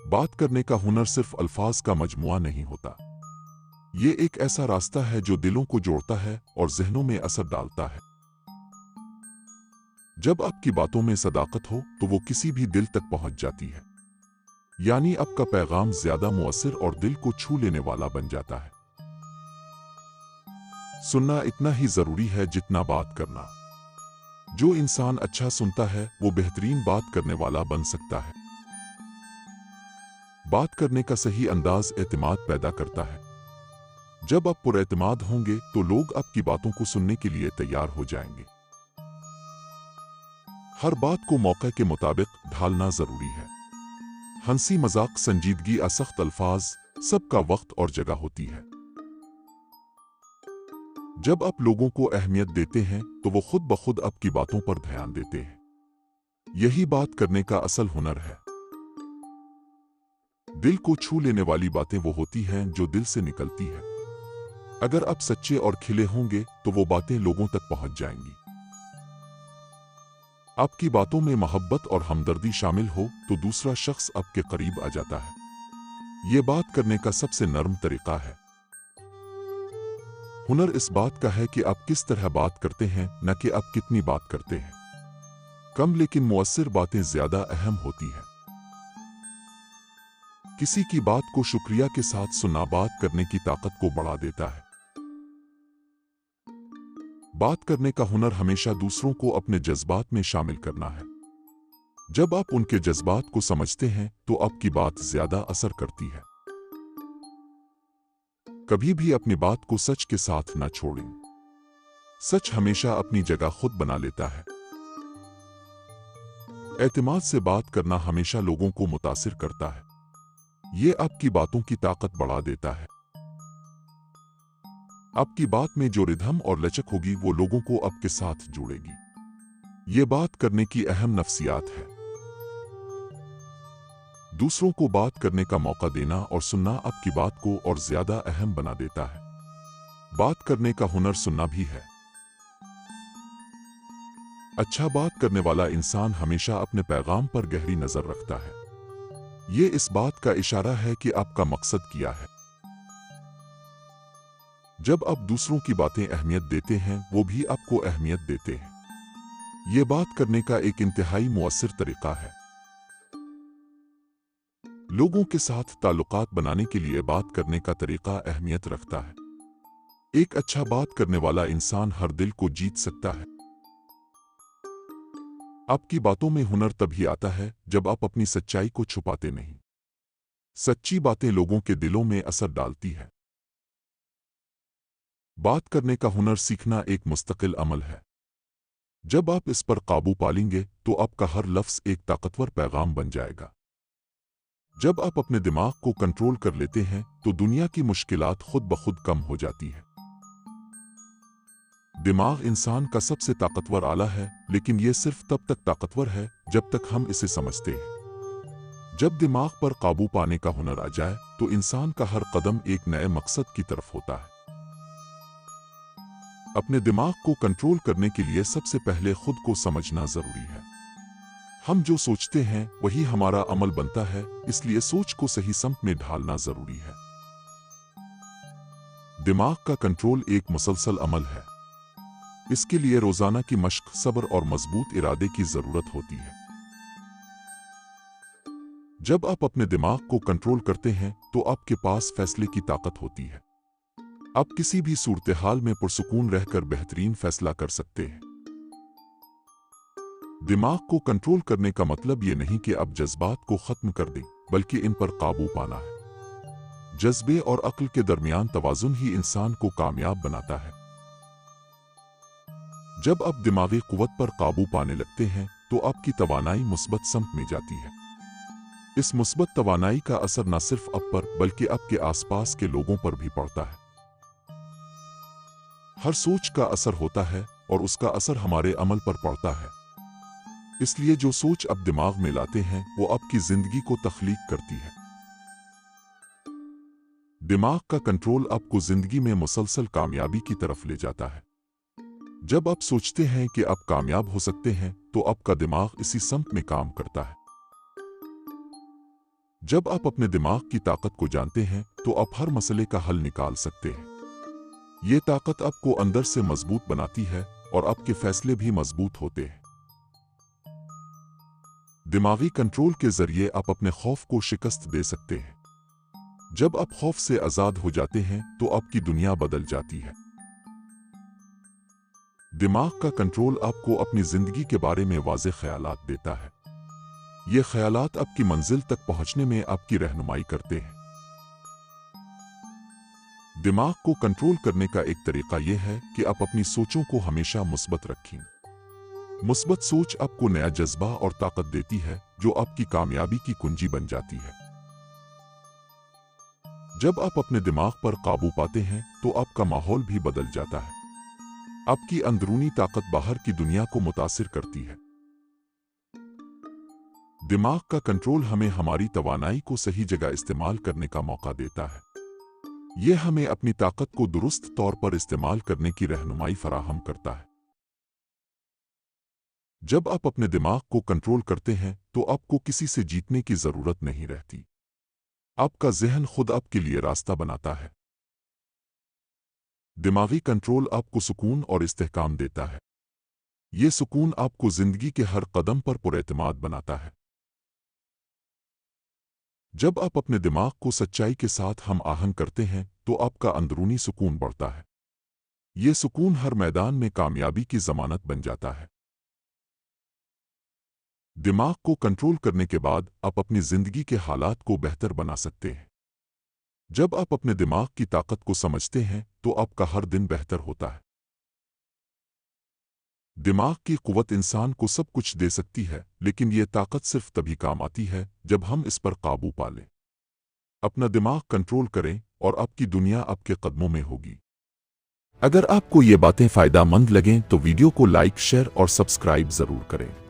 बात करने का हुनर सिर्फ अल्फाज का मजमुआ नहीं होता। ये एक ऐसा रास्ता है जो दिलों को जोड़ता है और ज़हनों में असर डालता है। जब आपकी बातों में सदाकत हो तो वो किसी भी दिल तक पहुंच जाती है। यानी आपका पैगाम ज्यादा मुअस्सिर और दिल को छू लेने वाला बन जाता है। सुनना इतना ही जरूरी है जितना बात करना। जो इंसान अच्छा सुनता है वो बेहतरीन बात करने वाला बन सकता है। बात करने का सही अंदाज एतमाद पैदा करता है। जब आप पुरएतमाद होंगे तो लोग आपकी बातों को सुनने के लिए तैयार हो जाएंगे। हर बात को मौके के मुताबिक ढालना जरूरी है। हंसी मजाक संजीदगी असख्त अल्फाज सबका वक्त और जगह होती है। जब आप लोगों को अहमियत देते हैं तो वो खुद ब खुद आपकी बातों पर ध्यान देते हैं। यही बात करने का असल हुनर है। दिल को छू लेने वाली बातें वो होती हैं जो दिल से निकलती है। अगर आप सच्चे और खिले होंगे तो वो बातें लोगों तक पहुंच जाएंगी। आपकी बातों में मोहब्बत और हमदर्दी शामिल हो तो दूसरा शख्स आपके करीब आ जाता है। ये बात करने का सबसे नर्म तरीका है। हुनर इस बात का है कि आप किस तरह बात करते हैं, न कि आप कितनी बात करते हैं। कम लेकिन मुअस्सिर बातें ज्यादा अहम होती हैं। किसी की बात को शुक्रिया के साथ सुनना बात करने की ताकत को बढ़ा देता है। बात करने का हुनर हमेशा दूसरों को अपने जज्बात में शामिल करना है। जब आप उनके जज्बात को समझते हैं तो आपकी बात ज्यादा असर करती है। कभी भी अपनी बात को सच के साथ न छोड़ें। सच हमेशा अपनी जगह खुद बना लेता है। एतमाद से बात करना हमेशा लोगों को मुतासिर करता है। ये आपकी बातों की ताकत बढ़ा देता है। आपकी बात में जो रिधम और लचक होगी वो लोगों को आपके साथ जोड़ेगी। ये बात करने की अहम नफ्सियात है। दूसरों को बात करने का मौका देना और सुनना आपकी बात को और ज्यादा अहम बना देता है। बात करने का हुनर सुनना भी है। अच्छा बात करने वाला इंसान हमेशा अपने पैगाम पर गहरी नजर रखता है। ये इस बात का इशारा है कि आपका मकसद क्या है। जब आप दूसरों की बातें अहमियत देते हैं वो भी आपको अहमियत देते हैं। ये बात करने का एक इंतहाई मुअस्सिर तरीका है। लोगों के साथ ताल्लुकात बनाने के लिए बात करने का तरीका अहमियत रखता है। एक अच्छा बात करने वाला इंसान हर दिल को जीत सकता है। आपकी बातों में हुनर तभी आता है जब आप अपनी सच्चाई को छुपाते नहीं। सच्ची बातें लोगों के दिलों में असर डालती है। बात करने का हुनर सीखना एक मुस्तकिल अमल है। जब आप इस पर काबू पालेंगे तो आपका हर लफ्ज एक ताकतवर पैगाम बन जाएगा। जब आप अपने दिमाग को कंट्रोल कर लेते हैं तो दुनिया की मुश्किलात खुद ब खुद कम हो जाती है। दिमाग इंसान का सबसे ताकतवर आला है, लेकिन यह सिर्फ तब तक ताकतवर है जब तक हम इसे समझते हैं। जब दिमाग पर काबू पाने का हुनर आ जाए तो इंसान का हर कदम एक नए मकसद की तरफ होता है। अपने दिमाग को कंट्रोल करने के लिए सबसे पहले खुद को समझना जरूरी है। हम जो सोचते हैं वही हमारा अमल बनता है, इसलिए सोच को सही समत में ढालना जरूरी है। दिमाग का कंट्रोल एक मुसलसल अमल है। इसके लिए रोजाना की मशक, सब्र और मजबूत इरादे की जरूरत होती है। जब आप अपने दिमाग को कंट्रोल करते हैं तो आपके पास फैसले की ताकत होती है। आप किसी भी सूरत हाल में पुरसुकून रहकर बेहतरीन फैसला कर सकते हैं। दिमाग को कंट्रोल करने का मतलब ये नहीं कि आप जज्बात को खत्म कर दें, बल्कि इन पर काबू पाना है। जज्बे और अक्ल के दरमियान तवाजुन ही इंसान को कामयाब बनाता है। जब आप दिमागी कुव्वत पर काबू पाने लगते हैं तो आपकी तवानाई मुस्बत समत में जाती है। इस मुस्बत तवानाई का असर न सिर्फ आप पर बल्कि आपके आसपास के लोगों पर भी पड़ता है। हर सोच का असर होता है और उसका असर हमारे अमल पर पड़ता है। इसलिए जो सोच आप दिमाग में लाते हैं वो आपकी जिंदगी को तख्लीक करती है। दिमाग का कंट्रोल आपको जिंदगी में मुसलसल कामयाबी की तरफ ले जाता है। जब आप सोचते हैं कि आप कामयाब हो सकते हैं तो आपका दिमाग इसी समत में काम करता है। जब आप अपने दिमाग की ताकत को जानते हैं तो आप हर मसले का हल निकाल सकते हैं। ये ताकत आपको अंदर से मजबूत बनाती है और आपके फैसले भी मजबूत होते हैं। दिमागी कंट्रोल के जरिए आप अपने खौफ को शिकस्त दे सकते हैं। जब आप खौफ से आजाद हो जाते हैं तो आपकी दुनिया बदल जाती है। दिमाग का कंट्रोल आपको अपनी जिंदगी के बारे में वाज़ेह ख्यालात देता है। ये ख्यालात आपकी मंजिल तक पहुंचने में आपकी रहनुमाई करते हैं। दिमाग को कंट्रोल करने का एक तरीका यह है कि आप अपनी सोचों को हमेशा मुस्बत रखें। मुस्बत सोच आपको नया जज्बा और ताकत देती है जो आपकी कामयाबी की कुंजी बन जाती है। जब आप अपने दिमाग पर काबू पाते हैं तो आपका माहौल भी बदल जाता है। आपकी अंदरूनी ताकत बाहर की दुनिया को मुतासिर करती है। दिमाग का कंट्रोल हमें हमारी तवानाई को सही जगह इस्तेमाल करने का मौका देता है। यह हमें अपनी ताकत को दुरुस्त तौर पर इस्तेमाल करने की रहनुमाई फराहम करता है। जब आप अपने दिमाग को कंट्रोल करते हैं तो आपको किसी से जीतने की जरूरत नहीं रहती। आपका ज़हन खुद आपके लिए रास्ता बनाता है। दिमागी कंट्रोल आपको सुकून और इस्तेहकाम देता है। यह सुकून आपको जिंदगी के हर कदम पर पुरएतमाद बनाता है। जब आप अपने दिमाग को सच्चाई के साथ हम आहंग करते हैं तो आपका अंदरूनी सुकून बढ़ता है। यह सुकून हर मैदान में कामयाबी की जमानत बन जाता है। दिमाग को कंट्रोल करने के बाद आप अपनी जिंदगी के हालात को बेहतर बना सकते हैं। जब आप अपने दिमाग की ताकत को समझते हैं तो आपका हर दिन बेहतर होता है। दिमाग की कुव्वत इंसान को सब कुछ दे सकती है, लेकिन यह ताकत सिर्फ तभी काम आती है जब हम इस पर काबू पा लें। अपना दिमाग कंट्रोल करें और आपकी दुनिया आपके कदमों में होगी। अगर आपको ये बातें फायदा मंद लगें तो वीडियो को लाइक, शेयर और सब्सक्राइब जरूर करें।